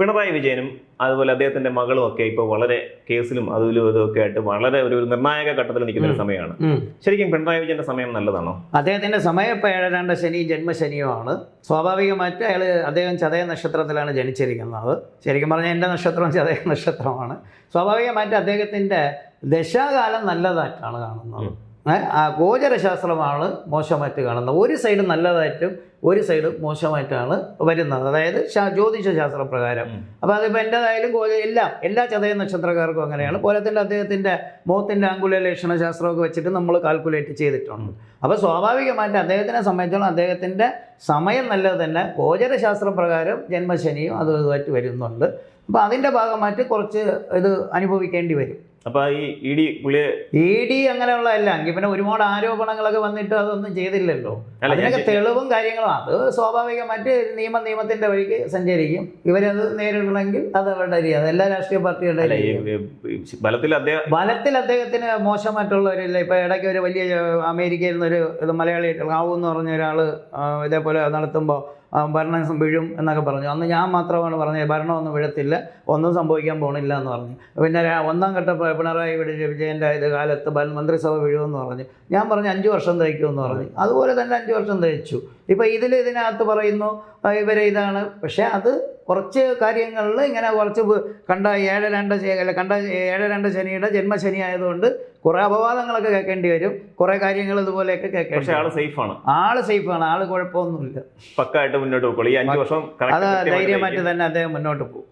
പിണറായി വിജയനും അതുപോലെ അദ്ദേഹത്തിന്റെ മകളും ഒക്കെ ഇപ്പോൾ വളരെ കേസിലും അതിലും ഇതൊക്കെ ആയിട്ട് വളരെ ഒരു നിർണായക ഘട്ടത്തിൽ നിൽക്കുന്ന ഒരു സമയമാണ്. ശരിക്കും പിണറായി വിജയന്റെ സമയം നല്ലതാണോ? അദ്ദേഹത്തിന്റെ സമയം ഇപ്പോൾ 7 ശനി ജന്മശനിയുമാണ്. സ്വാഭാവികമായിട്ട് അദ്ദേഹം ചതയ നക്ഷത്രത്തിലാണ് ജനിച്ചിരിക്കുന്നത്. ശരിക്കും പറഞ്ഞാൽ എൻ്റെ നക്ഷത്രം ചതയ നക്ഷത്രമാണ്. സ്വാഭാവികമായിട്ട് അദ്ദേഹത്തിൻ്റെ ദശാകാലം നല്ലതായിട്ടാണ് കാണുന്നത്. ഗോചരശാസ്ത്രമാണ് മോശമായിട്ട് കാണുന്നത്. ഒരു സൈഡ് നല്ലതായിട്ടും ഒരു സൈഡ് മോശമായിട്ടാണ് വരുന്നത്, അതായത് ജ്യോതിഷ ശാസ്ത്രപ്രകാരം. അപ്പോൾ അതിപ്പോൾ എൻ്റേതായാലും എല്ലാ ചതയ നക്ഷത്രക്കാർക്കും അങ്ങനെയാണ്. പോലെ തന്നെ അദ്ദേഹത്തിൻ്റെ മുഖത്തിൻ്റെ ആംഗുലർ ശാസ്ത്രമൊക്കെ വെച്ചിട്ട് നമ്മൾ കാൽക്കുലേറ്റ് ചെയ്തിട്ടുണ്ട്. അപ്പോൾ സ്വാഭാവികമായിട്ട് അദ്ദേഹത്തിനെ സംബന്ധിച്ചോളം അദ്ദേഹത്തിൻ്റെ സമയം നല്ലത് തന്നെ ഗോചരശാസ്ത്രപ്രകാരം ജന്മശനിയും അതുമായിട്ട് വരുന്നുണ്ട്. അപ്പോൾ അതിൻ്റെ ഭാഗമായിട്ട് കുറച്ച് ഇത് അനുഭവിക്കേണ്ടി വരും. അപ്പൊ ഈ ഡി അങ്ങനെയുള്ളതല്ല എങ്കിൽ പിന്നെ ഒരുപാട് ആരോപണങ്ങളൊക്കെ വന്നിട്ട് അതൊന്നും ചെയ്തില്ലല്ലോ. അതിനൊക്കെ തെളിവും കാര്യങ്ങളും അത് സ്വാഭാവികമായിട്ട് നിയമത്തിന്റെ വഴിക്ക് സഞ്ചരിക്കും. ഇവരത് നേരിടണമെങ്കിൽ അത് അവരുടെ രീതി, അതെല്ലാ രാഷ്ട്രീയ പാർട്ടികളുടെ ബലത്തിൽ അദ്ദേഹത്തിന് മോശമായിട്ടുള്ളവരില്ല. ഇപ്പൊ ഇടയ്ക്ക് ഒരു വലിയ അമേരിക്കയിൽ നിന്നൊരു മലയാളി റാവു എന്ന് പറഞ്ഞ ഒരാള് ഇതേപോലെ നടത്തുമ്പോൾ ഭരണം വീഴും എന്നൊക്കെ പറഞ്ഞു. അന്ന് ഞാൻ മാത്രമാണ് പറഞ്ഞത് ഭരണമൊന്നും വീഴത്തില്ല, ഒന്നും സംഭവിക്കാൻ പോകണില്ല എന്ന് പറഞ്ഞു. പിന്നെ 1ാം ഘട്ട പിണറായി വിജയൻ്റെ കാലത്ത് മന്ത്രിസഭ വീഴുമെന്ന് പറഞ്ഞു. ഞാൻ പറഞ്ഞു 5 വർഷം തയ്ക്കുമെന്ന് പറഞ്ഞു. അതുപോലെ തന്നെ 5 വർഷം തയ്ച്ചു. ഇപ്പം ഇതിനകത്ത് പറയുന്നു ഇവരെ ഇതാണ്. പക്ഷേ അത് കുറച്ച് കാര്യങ്ങളിൽ ഇങ്ങനെ കുറച്ച് കണ്ട 7-2 ശനിയുടെ ജന്മശനി ആയതുകൊണ്ട് കുറേ അപവാദങ്ങളൊക്കെ കേൾക്കേണ്ടി വരും. കുറേ കാര്യങ്ങൾ ഇതുപോലെയൊക്കെ കേൾക്കേണ്ടി. ആള് സേഫാണ്, ആള് കുഴപ്പമൊന്നുമില്ല. പക്കായിട്ട് മുന്നോട്ട് പോകും. അത് ധൈര്യമായിട്ട് തന്നെ അദ്ദേഹം മുന്നോട്ട് പോകും.